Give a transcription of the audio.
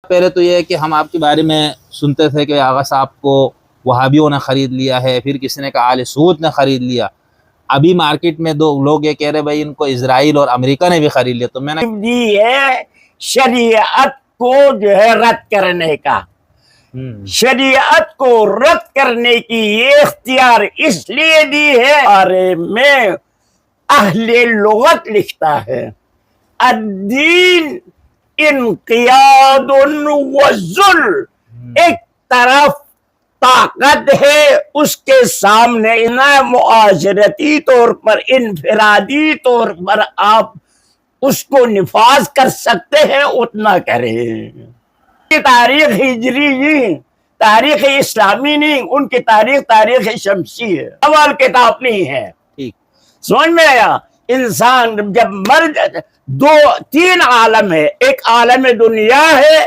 پہلے تو یہ ہے کہ ہم آپ کے بارے میں سنتے تھے کہ آغا صاحب کو وہابیوں نے خرید لیا ہے، پھر کسی نے کہا آل سعود نے خرید لیا. ابھی مارکیٹ میں دو لوگ یہ کہہ رہے بھائی ان کو اسرائیل اور امریکہ نے بھی خرید لیا. تو میں نے دی ہے شریعت کو جو ہے رد کرنے کا. شریعت کو رد کرنے کی یہ اختیار اس لیے دی ہے. بارے میں اہل لغت لکھتا ہے الدین انقیاد و ذل. ایک طرف طاقت ہے، اس کے سامنے نہ معاشرتی طور پر انفرادی طور پر آپ اس کو نفاذ کر سکتے ہیں اتنا کریں. تاریخ ہجری نہیں، تاریخ اسلامی نہیں، ان کی تاریخ شمسی ہے، اول کتاب نہیں ہے. ٹھیک سمجھ میں آیا؟ انسان جب مر جائے، تین عالم ہے. ایک عالم دنیا ہے،